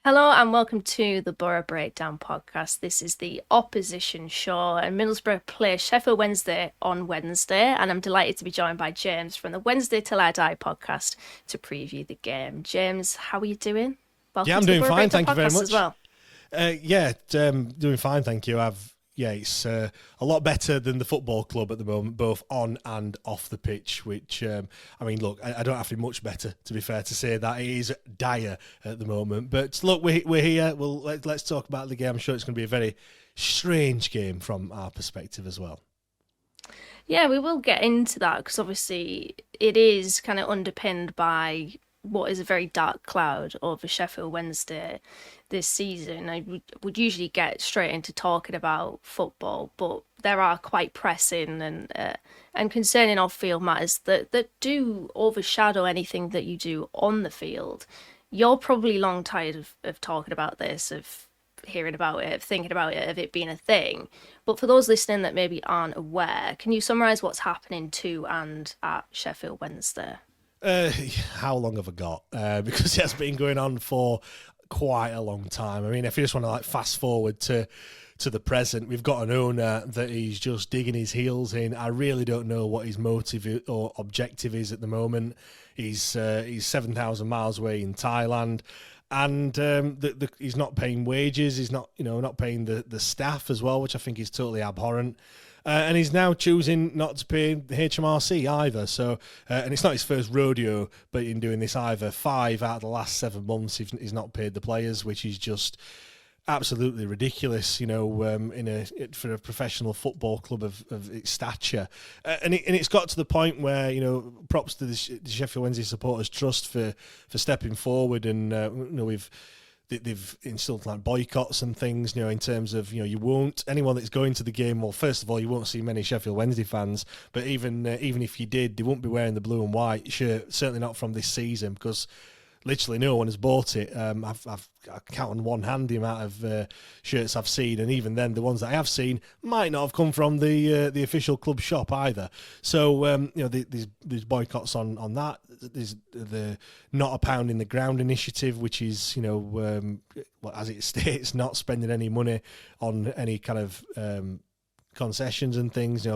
Hello and welcome to the Boro Breakdown Podcast. This is the opposition show, and Middlesbrough play Sheffield Wednesday on Wednesday, and I'm delighted to be joined by James from the Wednesday Till I Die podcast to preview the game. James, how are you doing? Welcome I'm to the doing Boro fine, Breakdown thank you very podcast much. As well. Doing fine, thank you. It's a lot better than the football club at the moment, both on and off the pitch, which, look, I don't have to be much better, to be fair, to say that. It is dire at the moment. But look, we're here. Well, let's talk about the game. I'm sure it's going to be a very strange game from our perspective as well. Yeah, we will get into that because obviously it is kind of underpinned by what is a very dark cloud over Sheffield Wednesday this season. I would usually get straight into talking about football, but there are quite pressing and concerning off-field matters that do overshadow anything that you do on the field. You're probably long tired of talking about this, of hearing about it, of thinking about it, of it being a thing. But for those listening that maybe aren't aware, can you summarise what's happening to and at Sheffield Wednesday? How long have I got? Because it has been going on for quite a long time. I mean, if you just want to fast forward to the present, we've got an owner that he's just digging his heels in. I really don't know what his motive or objective is at the moment. He's 7,000 miles away in Thailand. And he's not paying wages. He's not paying the staff as well, which I think is totally abhorrent. And he's now choosing not to pay the HMRC either. So, and it's not his first rodeo, but in doing this either. 5 out of the last 7 months, he's not paid the players, which is just absolutely ridiculous. For a professional football club of its stature, and it's got to the point where props to the Sheffield Wednesday Supporters Trust for stepping forward, and they've instilled boycotts and things, in terms of, you won't, anyone that's going to the game, well, first of all, you won't see many Sheffield Wednesday fans, but even if you did, they won't be wearing the blue and white shirt, certainly not from this season, because literally no one has bought it. I count on one hand the amount of shirts I've seen, and even then, the ones that I have seen might not have come from the official club shop either. So there's boycotts on that. There's the Not a Pound in the Ground initiative, which is as it states, not spending any money on any kind of concessions and things.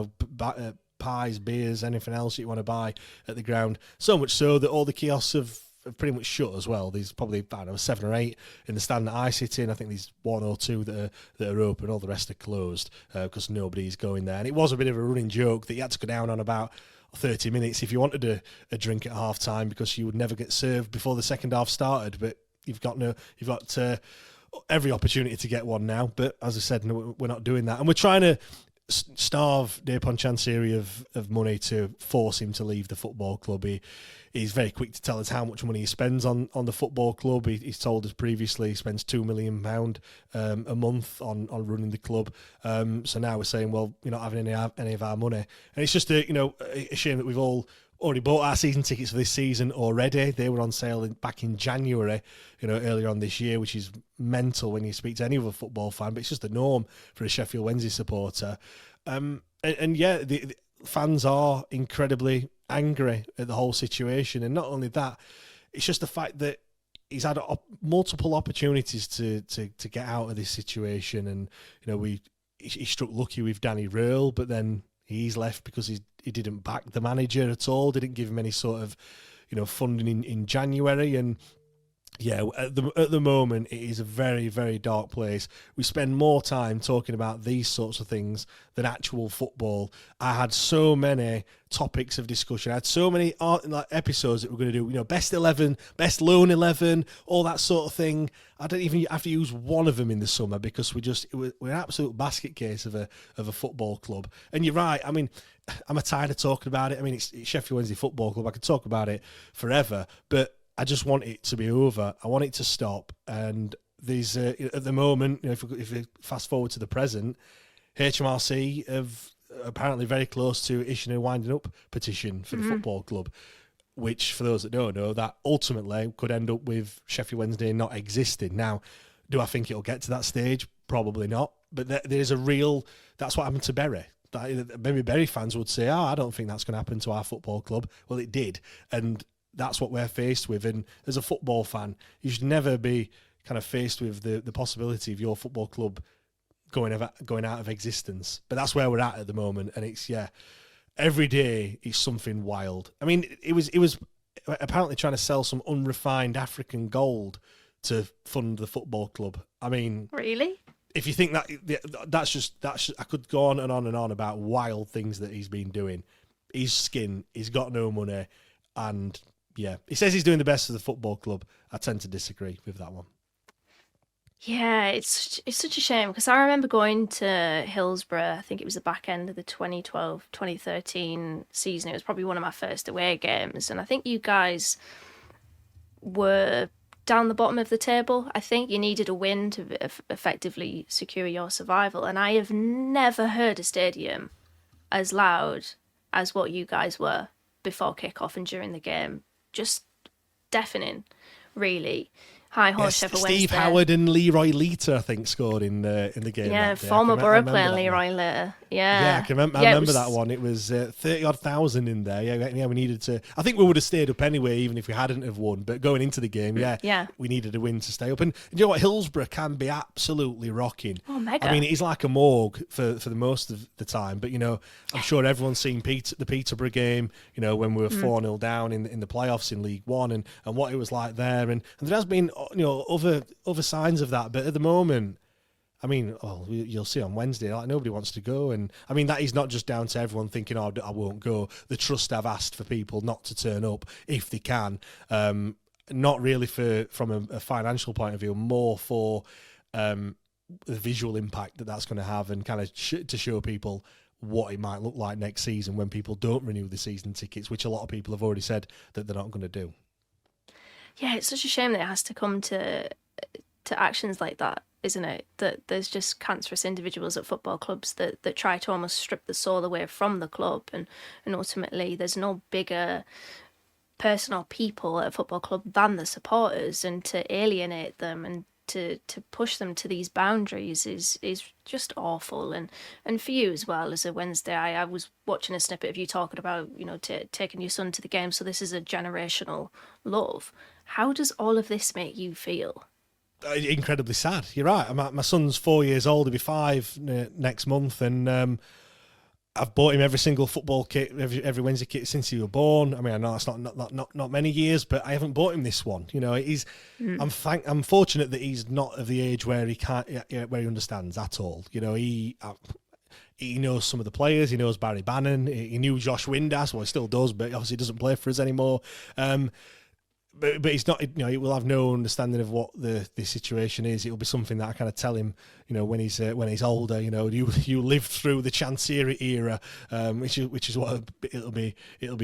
Pies, beers, anything else you want to buy at the ground. So much so that all the kiosks have pretty much shut as well. There's probably 7 or 8 in the stand that I sit in. I think there's 1 or 2 that are open. All the rest are closed because nobody's going there. And it was a bit of a running joke that you had to go down on about 30 minutes if you wanted a drink at half time, because you would never get served before the second half started. But you've got every opportunity to get one now. But as I said, no, we're not doing that, and we're trying to starve Depon Chansiri of money to force him to leave the football club. He's very quick to tell us how much money he spends on the football club. He's told us previously he spends £2 million a month on running the club. So now we're saying, well, you're not having any of our money, and it's just a shame that we've all already bought our season tickets for this season already. They were on sale back in January, earlier on this year, which is mental when you speak to any other football fan, but it's just the norm for a Sheffield Wednesday supporter. The fans are incredibly angry at the whole situation, and not only that, it's just the fact that he's had multiple opportunities to get out of this situation, and he struck lucky with Danny Röhl, but then he's left because he didn't back the manager at all, didn't give him any sort of funding in January, and yeah, at the moment, it is a very, very dark place. We spend more time talking about these sorts of things than actual football. I had so many topics of discussion. I had so many episodes that we're going to do, best 11, best lone 11, all that sort of thing. I don't even have to use one of them in the summer because we're an absolute basket case of a football club. And you're right. I mean, I'm tired of talking about it. I mean, it's Sheffield Wednesday Football Club. I could talk about it forever, but I just want it to be over. I want it to stop. And these at the moment, if we fast forward to the present, HMRC have apparently very close to issuing a winding up petition for the football club, which, for those that don't know, that ultimately could end up with Sheffield Wednesday not existing. Now, do I think it'll get to that stage? Probably not. But there's a real... That's what happened to Bury. Maybe Bury fans would say, I don't think that's going to happen to our football club. Well, it did. And that's what we're faced with. And as a football fan, you should never be kind of faced with the possibility of your football club going out of existence. But that's where we're at the moment, and it's every day is something wild. I mean, it was apparently trying to sell some unrefined African gold to fund the football club. I mean, really? If you think that's just I could go on and on and on about wild things that he's been doing. He's skin, he's got no money, and he says he's doing the best for the football club. I tend to disagree with that one. Yeah, it's such a shame because I remember going to Hillsborough. I think it was the back end of the 2012-2013 season. It was probably one of my first away games, and I think you guys were down the bottom of the table. I think you needed a win to effectively secure your survival, and I have never heard a stadium as loud as what you guys were before kick-off and during the game. Just deafening, really. High horse, Sheffield Wednesday. Steve Howard and Leroy Lita, I think, scored in the game. Yeah, former Boro player Leroy Lita. Yeah, I can remember. I remember that one. It was 30,000 in there. Yeah, we needed to. I think we would have stayed up anyway, even if we hadn't have won. But going into the game, we needed a win to stay up. And you know what, Hillsborough can be absolutely rocking. Oh, mega! I mean, it is like a morgue for the most of the time. But I'm sure everyone's seen the Peterborough game. When we were 4-0 down in the playoffs in League One, and what it was like there. And there has been other signs of that, but at the moment, I mean, you'll see on Wednesday, like nobody wants to go, and I mean that is not just down to everyone thinking, "Oh, I won't go." The trust have asked for people not to turn up if they can, not really from a financial point of view, more for the visual impact that's going to have, and kind of to show people what it might look like next season when people don't renew the season tickets, which a lot of people have already said that they're not going to do. Yeah, it's such a shame that it has to come to actions like that, isn't it? That there's just cancerous individuals at football clubs that try to almost strip the soul away from the club, and ultimately there's no bigger person or people at a football club than the supporters, and to alienate them and to push them to these boundaries is just awful. And for you as well, as a Wednesday, I was watching a snippet of you talking about taking your son to the game, so this is a generational love. How does all of this make you feel? Incredibly sad. You're right. My son's 4 years old. He'll be 5 next month, and I've bought him every single football kit, every Wednesday kit since he was born. I mean, I know that's not many years, but I haven't bought him this one. I'm fortunate that he's not of the age where he can't, where he understands at all. He knows some of the players. He knows Barry Bannon. He knew Josh Windass. Well, he still does, but obviously he doesn't play for us anymore. But he's not. He will have no understanding of what the situation is. It'll be something that I kind of tell him. When he's older. You lived through the Chancery era, which is what it'll be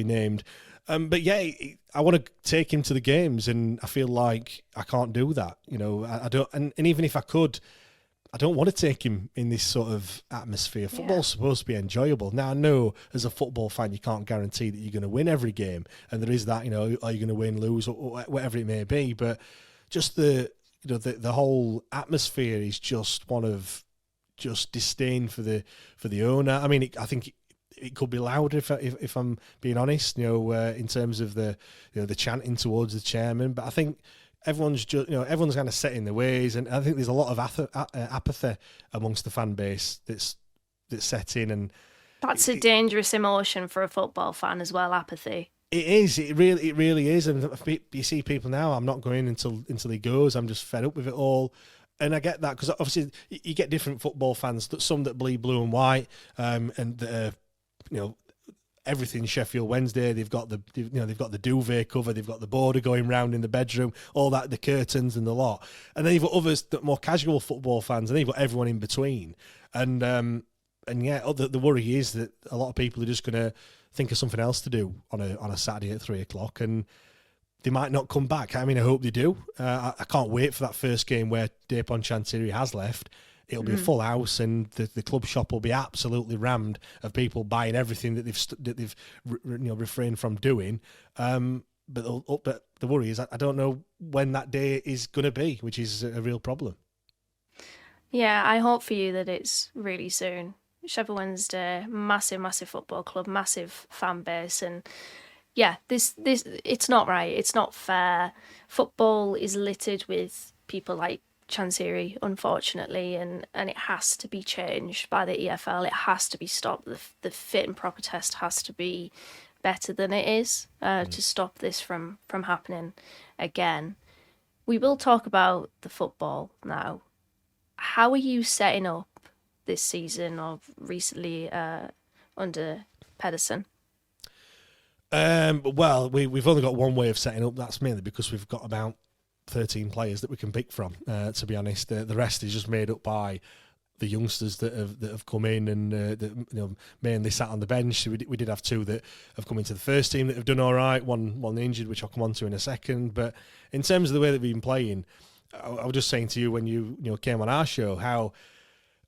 named. But yeah, I want to take him to the games, and I feel like I can't do that. I don't. And even if I could, I don't want to take him in this sort of atmosphere. Football's supposed to be enjoyable. Now, I know as a football fan, you can't guarantee that you're going to win every game. And there is that, are you going to win, lose, or whatever it may be. But just the whole atmosphere is just one of just disdain for the owner. I mean, I think it could be louder if I'm being honest, in terms of the chanting towards the chairman. But I think everyone's kind of set in their ways, and I think there's a lot of apathy amongst the fan base that's set in, and that's a dangerous emotion for a football fan as well. Apathy. It is. It really is. And you see people now. I'm not going until he goes. I'm just fed up with it all. And I get that, because obviously you get different football fans. Some that bleed blue and white, and that everything Sheffield Wednesday. They've got the duvet cover, they've got the border going round in the bedroom, all that, the curtains and the lot. And then you've got others that more casual football fans, and then you've got everyone in between. And the worry is that a lot of people are just going to think of something else to do on a Saturday at 3:00, and they might not come back. I mean, I hope they do. I can't wait for that first game where Depon Chancery has left. It'll be a full house, and the club shop will be absolutely rammed of people buying everything that they've refrained from doing. But the worry is, I don't know when that day is going to be, which is a real problem. Yeah, I hope for you that it's really soon. Sheffield Wednesday, massive football club, massive fan base, and yeah, this it's not right. It's not fair. Football is littered with people like Chansiri, unfortunately, and it has to be changed by the EFL. It has to be stopped. The fit and proper test has to be better than it is to stop this from happening again. We will talk about the football now. How are you setting up this season or recently under Pedersen? Well, we've only got one way of setting up. That's mainly because we've got about 13 players that we can pick from. To be honest, the rest is just made up by the youngsters that have come in and that mainly sat on the bench. We did have two that have come into the first team that have done all right. One injured, which I'll come on to in a second. But in terms of the way that we've been playing, I was just saying to you when you came on our show how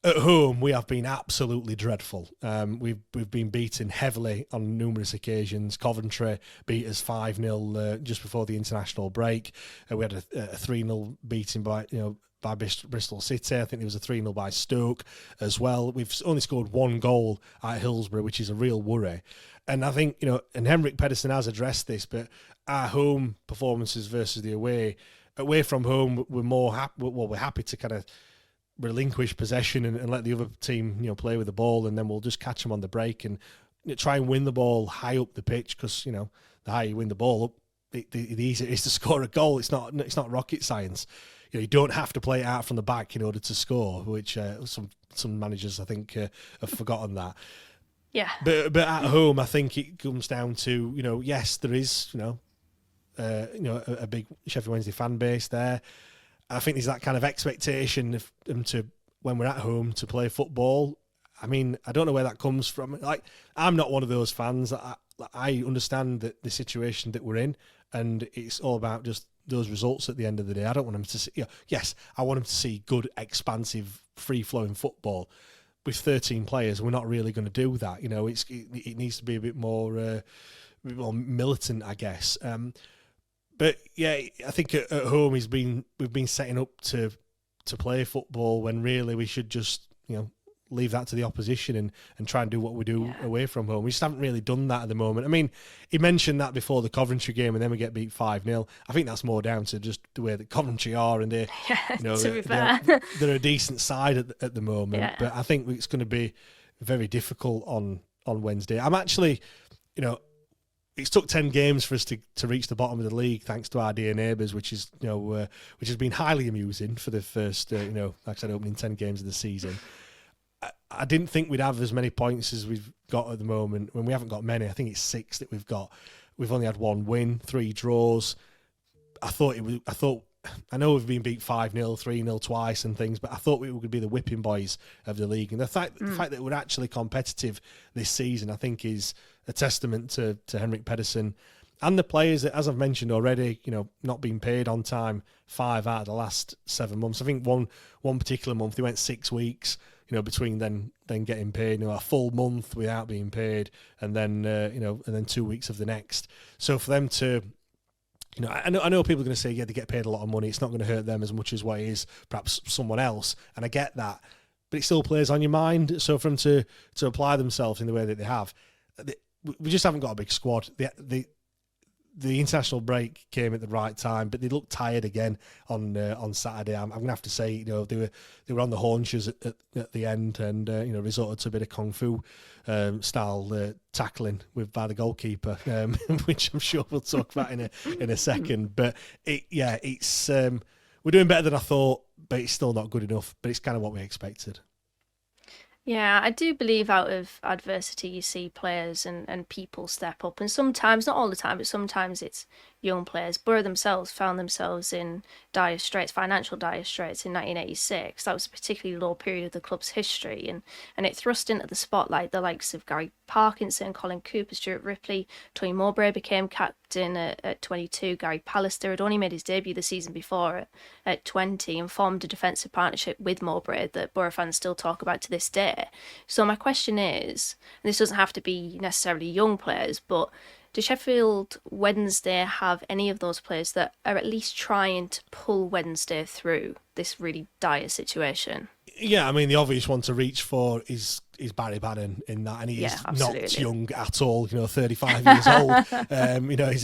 at home we have been absolutely dreadful. We've been beaten heavily on numerous occasions. Coventry beat us 5-0 just before the international break. We had a 3-0 beating by Bristol City. I think there was a 3-0 by Stoke as well. We've only scored one goal at Hillsborough, which is a real worry. And I think, and Henrik Pedersen has addressed this, but our home performances versus the away from home, we're happy to kind of relinquish possession and let the other team, play with the ball, and then we'll just catch them on the break and try and win the ball high up the pitch because, the higher you win the ball up, the easier it is to score a goal. It's not rocket science. You don't have to play it out from the back in order to score, which some managers I think have forgotten that. Yeah. But at home, I think it comes down to yes, there is a big Sheffield Wednesday fan base there. I think there's that kind of expectation of them to, when we're at home, to play football. I mean, I don't know where that comes from. Like, I'm not one of those fans. I understand that the situation that we're in, and it's all about just those results at the end of the day. I don't want them to see. Yes, I want them to see good, expansive, free-flowing football. With 13 players, we're not really going to do that. It needs to be a bit more militant, I guess. But yeah, I think at home we've been setting up to play football when really we should just leave that to the opposition and try and do what we do away from home. We just haven't really done that at the moment. I mean, he mentioned that before the Coventry game, and then we get beat 5-0. I think that's more down to just the way that Coventry are, and they're they're a decent side at the moment. Yeah. But I think it's going to be very difficult on Wednesday. I'm actually, it's took 10 games for us to reach the bottom of the league, thanks to our dear neighbours, which is which has been highly amusing for the first like I said, opening 10 games of the season. I didn't think we'd have as many points as we've got at the moment. When we haven't got many, I think it's 6 that we've got. We've only had 1 win, 3 draws. I know we've been beat 5-0, 3-0 twice and things, but I thought we would be the whipping boys of the league. And the fact that we're actually competitive this season, I think, is a testament to Henrik Pedersen and the players that, as I've mentioned already, not being paid on time 5 out of the last 7 months. I think one particular month they went 6 weeks, between then getting paid, a full month without being paid, and then and then 2 weeks of the next. So for them to, I know people are going to say, they get paid a lot of money. It's not going to hurt them as much as what it is perhaps someone else, and I get that, but it still plays on your mind. So for them to apply themselves in the way that they have, we just haven't got a big squad. The international break came at the right time, but they looked tired again on Saturday. I'm going to have to say, they were on the haunches at the end, and resorted to a bit of kung fu style tackling by the goalkeeper, which I'm sure we'll talk about in a second. But it's we're doing better than I thought, but it's still not good enough. But it's kind of what we expected. Yeah, I do believe out of adversity you see players and people step up, and sometimes, not all the time, but sometimes it's young players. Boro themselves found themselves in financial dire straits in 1986. That was a particularly low period of the club's history, and it thrust into the spotlight the likes of Gary Parkinson, Colin Cooper, Stuart Ripley. Tony Mowbray became captain at 22. Gary Pallister had only made his debut the season before at 20 and formed a defensive partnership with Mowbray that Boro fans still talk about to this day. So my question is, and this doesn't have to be necessarily young players, but does Sheffield Wednesday have any of those players that are at least trying to pull Wednesday through this really dire situation? Yeah, I mean, the obvious one to reach for is Barry Bannon in that, and he is not young at all. 35 years old.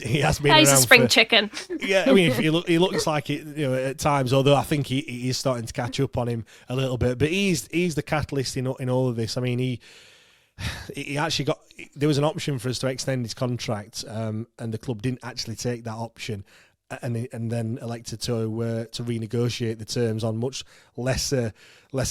He has been he's around a spring for, chicken. Yeah, I mean, he looks like it, at times. Although I think he is starting to catch up on him a little bit. But he's the catalyst in all of this. I mean, he actually got. There was an option for us to extend his contract, and the club didn't actually take that option. And then elected to renegotiate the terms on much lesser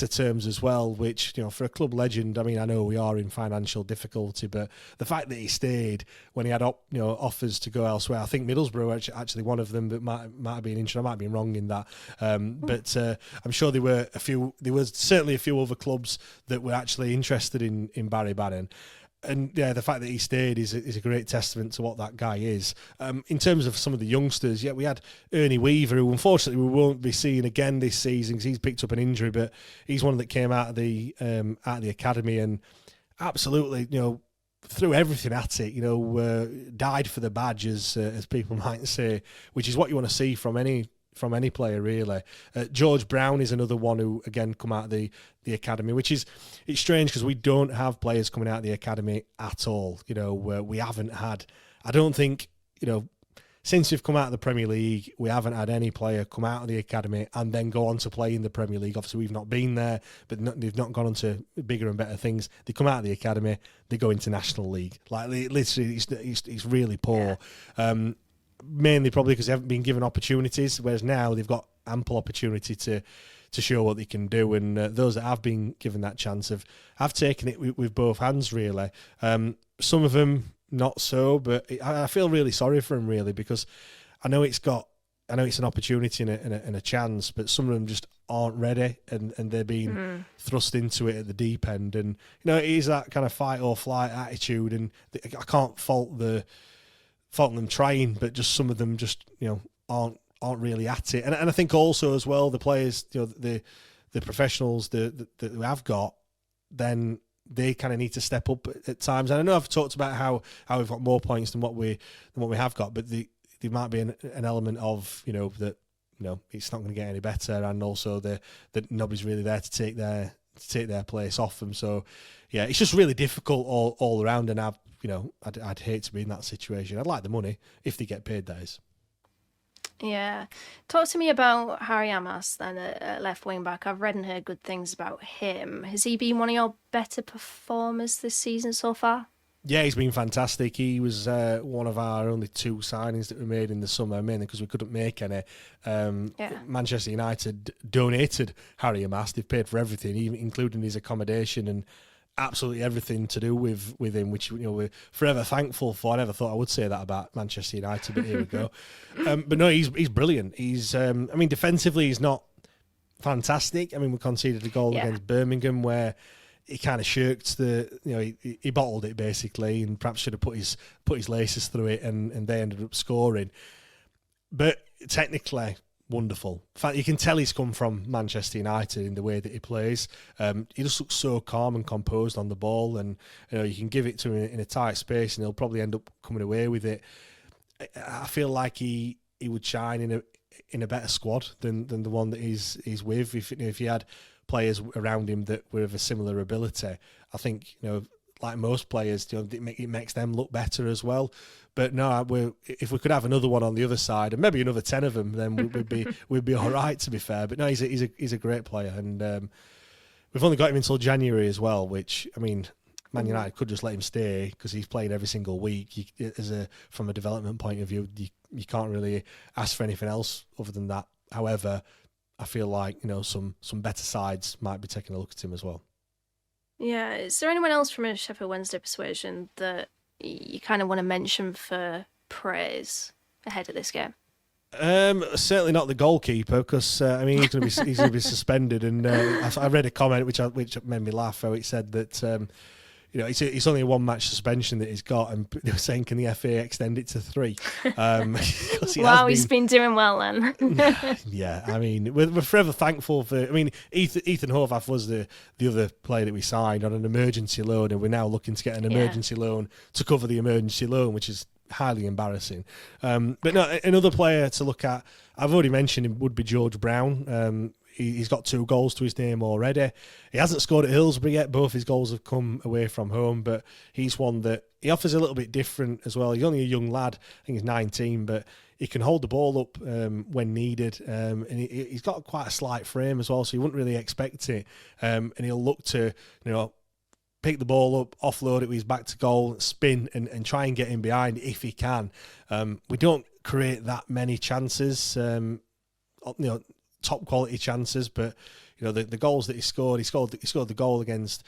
terms as well. Which for a club legend, I mean, I know we are in financial difficulty, but the fact that he stayed when he had offers to go elsewhere, I think Middlesbrough were actually one of them that might have been interested. I might have been wrong in that, but I'm sure there were a few. There was certainly a few other clubs that were actually interested in Barry Bannon. And yeah, the fact that he stayed is a great testament to what that guy is. In terms of some of the youngsters, we had Ernie Weaver, who unfortunately we won't be seeing again this season because he's picked up an injury, but he's one that came out of the academy and absolutely, threw everything at it. Died for the badge, as people might say, which is what you want to see from any player, really. George Brown is another one who again come out of the academy, which is it's strange because we don't have players coming out of the academy at all. We haven't had. I don't think since we've come out of the Premier League, we haven't had any player come out of the academy and then go on to play in the Premier League. Obviously, we've not been there, but they've not gone on to bigger and better things. They come out of the academy, they go into National League. Like literally, it's really poor. Yeah. Mainly probably because they haven't been given opportunities, whereas now they've got ample opportunity to show what they can do, and those that have been given that chance have taken it with both hands, really. Some of them not so, but I feel really sorry for them, really, because I know it's an opportunity and a chance, but some of them just aren't ready, and they're being thrust into it at the deep end, and it is that kind of fight or flight attitude, and I can't fault them trying, but just some of them just aren't really at it, and I think also as well the players, the professionals that we have got, then they kind of need to step up at times. And I know I've talked about how we've got more points than what we have got, but there might be an element of that it's not going to get any better, and also that nobody's really there to take their place off them. So yeah, it's just really difficult all around, and I'd hate to be in that situation. I'd like the money if they get paid, that is. Yeah. Talk to me about Harry Amass then at left wing back. I've read and heard good things about him. Has he been one of your better performers this season so far? Yeah, he's been fantastic. He was one of our only 2 signings that we made in the summer, mainly because we couldn't make any. Manchester United donated Harry Amass. They've paid for everything, even including his accommodation and absolutely everything to do with him, which we're forever thankful for. I never thought I would say that about Manchester United, but here we go. But no, he's brilliant. He's defensively he's not fantastic. I mean, we conceded a goal against Birmingham where he kind of shirked he bottled it basically, and perhaps should have put his laces through it, and they ended up scoring. But technically, wonderful. In fact, you can tell he's come from Manchester United in the way that he plays. He just looks so calm and composed on the ball, and you can give it to him in a tight space, and he'll probably end up coming away with it. I feel like he would shine in a better squad than the one that he's with. If he had players around him that were of a similar ability, I think like most players, it makes them look better as well. But no, if we could have another one on the other side, and maybe another 10 of them, then we'd be all right, to be fair. But no, he's a great player, and we've only got him until January as well. Which, I mean, Man United could just let him stay because he's playing every single week. From a development point of view, you can't really ask for anything else other than that. However, I feel like some better sides might be taking a look at him as well. Yeah. Is there anyone else from a Sheffield Wednesday persuasion that you kind of want to mention for praise ahead of this game? Certainly not the goalkeeper, because he's going to be suspended. And I read a comment which made me laugh. How it said that it's only a 1-match suspension that he's got, and they were saying, can the FA extend it to 3? He's been doing well then. Yeah, I mean, we're forever thankful for. I mean, Ethan Horvath was the other player that we signed on an emergency loan, and we're now looking to get an emergency loan to cover the emergency loan, which is highly embarrassing. But no, another player to look at, I've already mentioned him, would be George Brown. he's got 2 goals to his name already. He hasn't scored at Hillsborough yet. Both his goals have come away from home, but he's one that he offers a little bit different as well. He's only a young lad. I think he's 19, but he can hold the ball up when needed, and he's got quite a slight frame as well, so you wouldn't really expect it. And he'll look to, pick the ball up, offload it with his back to goal, spin, and try and get in behind if he can. We don't create that many chances, top quality chances, but the goals that he scored the goal against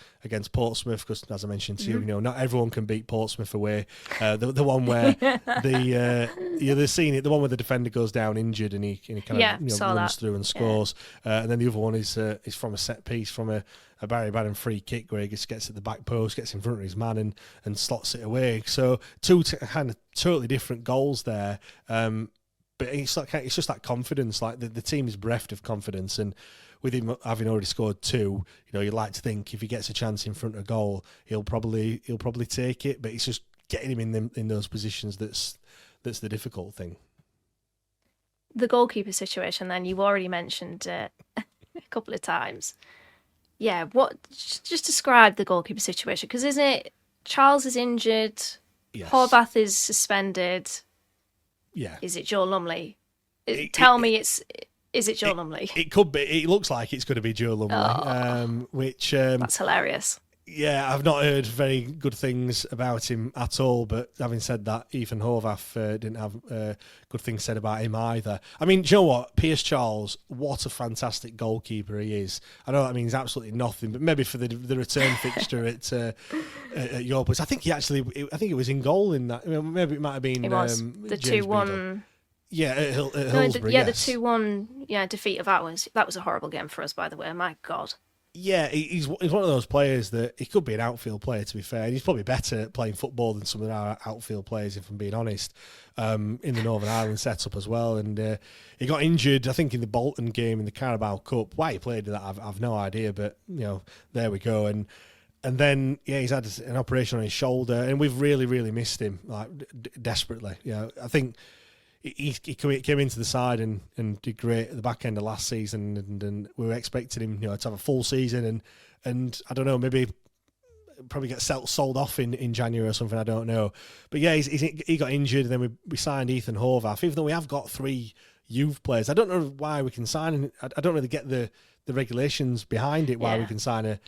Portsmouth, because as I mentioned to you, not everyone can beat Portsmouth away. The one where the scene, the one where the defender goes down injured and he kind of runs through and scores, and then the other one is from a set piece from a Barry Bannon free kick where he just gets at the back post, gets in front of his man and slots it away. So 2 kind of totally different goals there. But it's just that confidence. Like the team is bereft of confidence, and with him having already scored 2, you'd like to think if he gets a chance in front of goal, he'll probably take it. But it's just getting him in those positions that's the difficult thing. The goalkeeper situation, then, you've already mentioned a couple of times. Yeah, just describe the goalkeeper situation, because isn't it Charles is injured, yes. Horvath is suspended. Yeah. Is it Joe Lumley? Is it Joe Lumley? It could be. It looks like it's going to be Joe Lumley, which that's hilarious. Yeah, I've not heard very good things about him at all. But having said that, Ethan Horvath didn't have good things said about him either. I mean, do you know what? Pierce Charles, what a fantastic goalkeeper he is. I know that means absolutely nothing, but maybe for the return fixture at your place, I think it was in goal in that. Maybe it might have been. It was the 2-1. Yeah, at Hillsborough. The 2-1 defeat of that was a horrible game for us, by the way. My God. Yeah, he's one of those players that he could be an outfield player, to be fair. He's probably better at playing football than some of our outfield players, if I'm being honest, in the Northern Ireland setup as well. And he got injured, I think, in the Bolton game in the Carabao Cup. Why he played that, I've no idea, but there we go. And then he's had an operation on his shoulder, and we've really, really missed him, like desperately. I think. He came into the side and did great at the back end of last season, and we were expecting him to have a full season and I don't know, maybe probably get sold off in January or something, I don't know. But yeah, he got injured, and then we signed Ethan Horvath, even though we have got 3 youth players. I don't know why we can sign. I don't really get the regulations behind it, why we can sign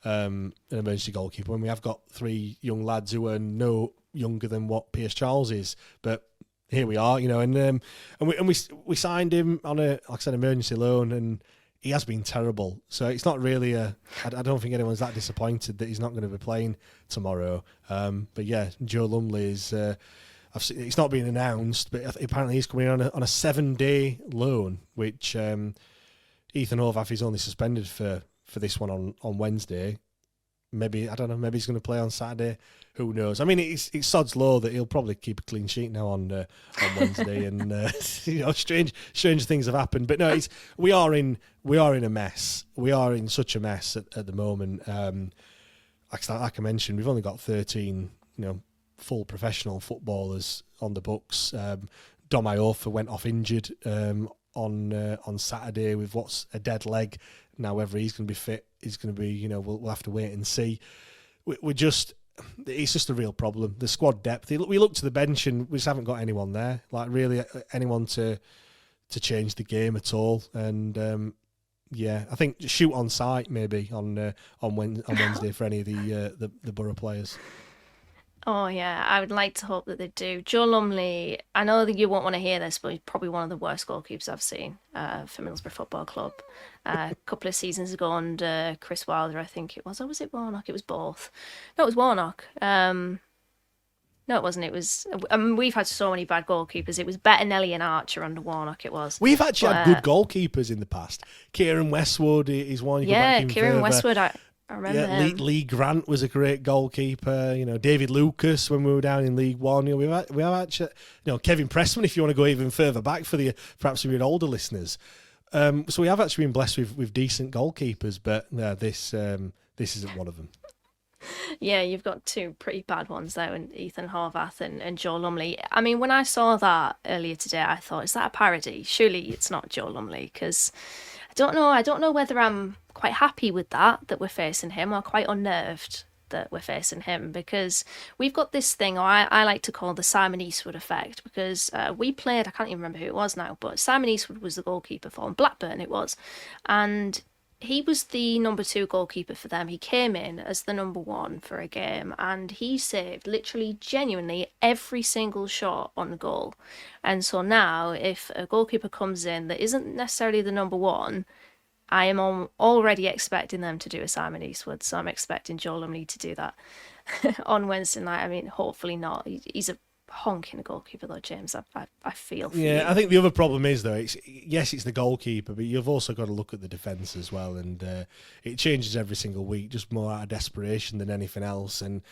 an emergency goalkeeper when we have got 3 young lads who are no younger than what Pierce Charles is. But here we are, and we signed him on a, like I said, emergency loan, and he has been terrible. So it's not really I don't think anyone's that disappointed that he's not going to be playing tomorrow. But yeah, Joe Lumley is. It's not been announced, but apparently he's coming on a 7-day loan, which Ethan Horvath is only suspended for this one on Wednesday. Maybe, I don't know, maybe he's going to play on Saturday. Who knows? I mean, it's sod's law that he'll probably keep a clean sheet now on Wednesday, and strange things have happened. But no, we are in a mess. We are in such a mess at the moment. Like I mentioned, we've only got 13, full professional footballers on the books. Dom Iorfa went off injured on Saturday with what's a dead leg. Now, whether he's going to be fit, he's going to be, we'll have to wait and see. It's just a real problem. The squad depth. We look to the bench and we just haven't got anyone there, like really anyone to change the game at all. And I think shoot on site maybe on Wednesday for any of the Boro players. Oh, yeah, I would like to hope that they do. Joe Lumley, I know that you won't want to hear this, but he's probably one of the worst goalkeepers I've seen for Middlesbrough Football Club. A couple of seasons ago under Chris Wilder, I think it was. Or was it Warnock? It was both. No, it was Warnock. No, it wasn't. It was. We've had so many bad goalkeepers. It was Bettinelli and Archer under Warnock. It was. We've actually had good goalkeepers in the past. Kieran Westwood is one. Yeah, Kieran Westwood. I remember him. Lee Grant was a great goalkeeper. David Lucas when we were down in League One. We have actually, Kevin Pressman. If you want to go even further back for perhaps your older listeners. So we have actually been blessed with decent goalkeepers, but this isn't one of them. Yeah, you've got 2 pretty bad ones there, and Ethan Horvath and Joe Lumley. I mean, when I saw that earlier today, I thought, is that a parody? Surely it's not Joe Lumley, because don't know. I don't know whether I'm quite happy with that we're facing him, or quite unnerved that we're facing him, because we've got this thing, or I like to call the Simon Eastwood effect, because we played, I can't even remember who it was now, but Simon Eastwood was the goalkeeper for Blackburn, it was, and he was the number 2 goalkeeper for them. He came in as the number 1 for a game, and he saved literally, genuinely every single shot on goal. And so now, if a goalkeeper comes in that isn't necessarily the number 1, I am already expecting them to do a Simon Eastwood, so I'm expecting Joe Lumley to do that on Wednesday night. I mean, hopefully not. He's a honking goalkeeper, though, James. I feel for you. I think the other problem is, though, it's the goalkeeper, but you've also got to look at the defence as well, and it changes every single week, just more out of desperation than anything else. And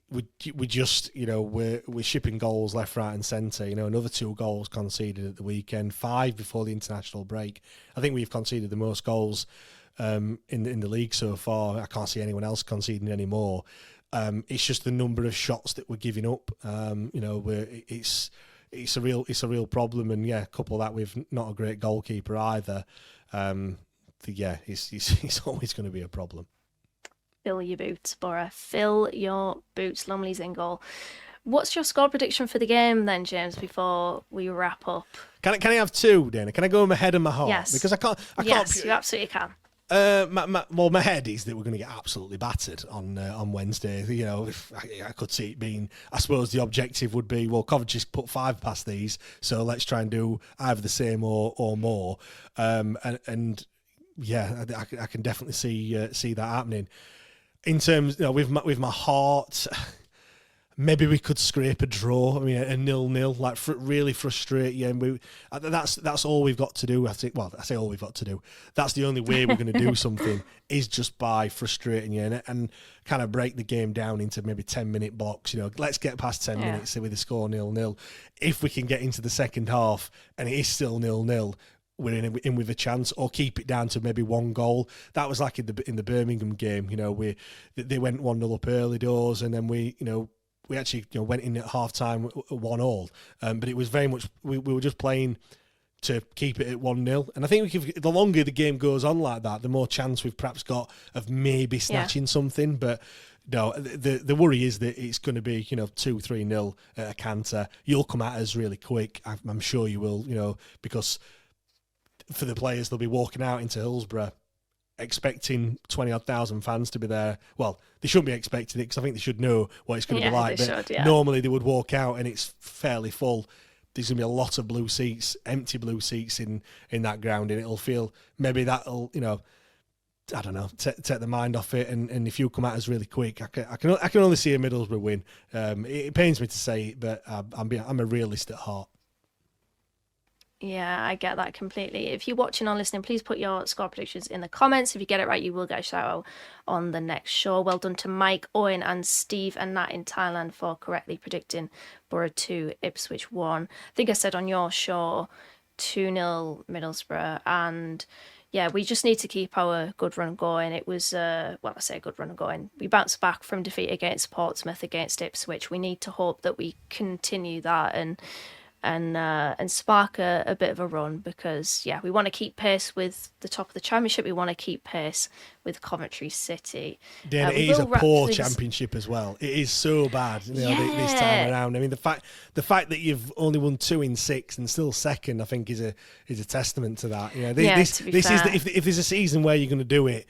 we just, we're shipping goals left, right and centre. Another 2 goals conceded at the weekend, 5 before the international break. I think we've conceded the most goals in the league so far. I can't see anyone else conceding any more. It's just the number of shots that we're giving up. It's a real problem, and couple that with not a great goalkeeper either. It's always going to be a problem. Fill your boots, Boro. Fill your boots. Lumley's in goal. What's your score prediction for the game then, James, before we wrap up? Can I have 2, Dana? Can I go with my head and my heart? Yes. Because I can't. Yes, you absolutely can. My head is that we're going to get absolutely battered on Wednesday. I could see it being. I suppose the objective would be, well, Coventry's put 5 past these, so let's try and do either the same or more. I can definitely see that happening. In terms, with my heart, maybe we could scrape a draw. I mean, a 0-0, like really frustrate you. And that's all we've got to do. I say all we've got to do. That's the only way we're going to do something is just by frustrating you and kind of break the game down into maybe 10-minute blocks. Let's get past 10 minutes with the score 0-0. If we can get into the second half and it is still 0-0. We're in with a chance, or keep it down to maybe 1 goal. That was like in the Birmingham game. They went 1-0 up early doors, and then we actually went in at half time 1-1. But it was very much we were just playing to keep it at 1-0. And I think the longer the game goes on like that, the more chance we've perhaps got of maybe snatching something. But no, the worry is that it's going to be 2-3-0 at a canter. You'll come at us really quick. I'm sure you will. Because for the players, they'll be walking out into Hillsborough expecting 20-odd thousand fans to be there. Well, they shouldn't be expecting it because I think they should know what it's going to be like. But normally they would walk out and it's fairly full. There's going to be a lot of blue seats, empty blue seats in that ground, and it'll feel, maybe that'll, I don't know, take the mind off it. And if you come at us really quick, I can only see a Middlesbrough win. It pains me to say it, but I'm a realist at heart. Yeah, I get that completely. If you're watching or listening, please put your score predictions in the comments. If you get it right, you will get a shout out on the next show. Well done to Mike, Owen and Steve and Nat in Thailand for correctly predicting Boro 2, Ipswich 1. I think I said on your show 2-0 Middlesbrough, and yeah, we just need to keep our good run going. It was, I say good run going. We bounced back from defeat against Portsmouth, against Ipswich. We need to hope that we continue that and spark a bit of a run, because we want to keep pace with the top of the championship. We want to keep pace with Coventry City. It is a poor championship as well. It is so bad this time around. I mean, the fact that you've only won 2 in 6 and still second, I think is a testament to that. If there's a season where you're going to do it,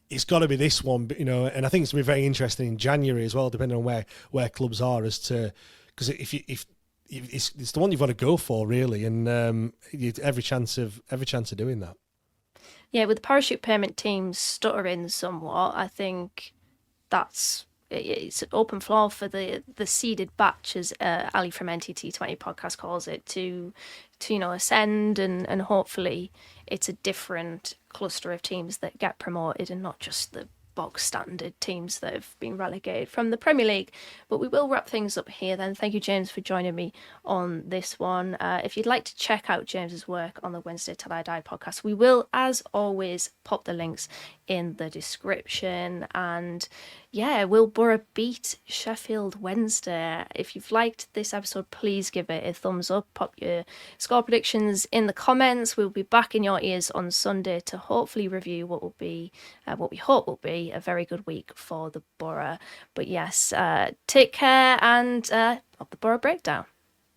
it's got to be this one. But, and I think it's going to be very interesting in January as well, depending on where clubs are, as to, because if it's the one you've got to go for, really, and every chance of doing that. Yeah, with the parachute payment teams stuttering somewhat, I think it's an open floor for the seeded batch, as Ali from NTT20 podcast calls it, to ascend, and hopefully it's a different cluster of teams that get promoted and not just the bog standard teams that have been relegated from the Premier League. But we will wrap things up here then. Thank you, James, for joining me on this one. If you'd like to check out James's work on the Wednesday Till I Die podcast, we will, as always, pop the links in the description. And yeah, will Boro beat Sheffield Wednesday? If you've liked this episode, please give it a thumbs up. Pop your score predictions in the comments. We'll be back in your ears on Sunday to hopefully review what we hope will be a very good week for the Boro. But yes, take care and of the Boro Breakdown.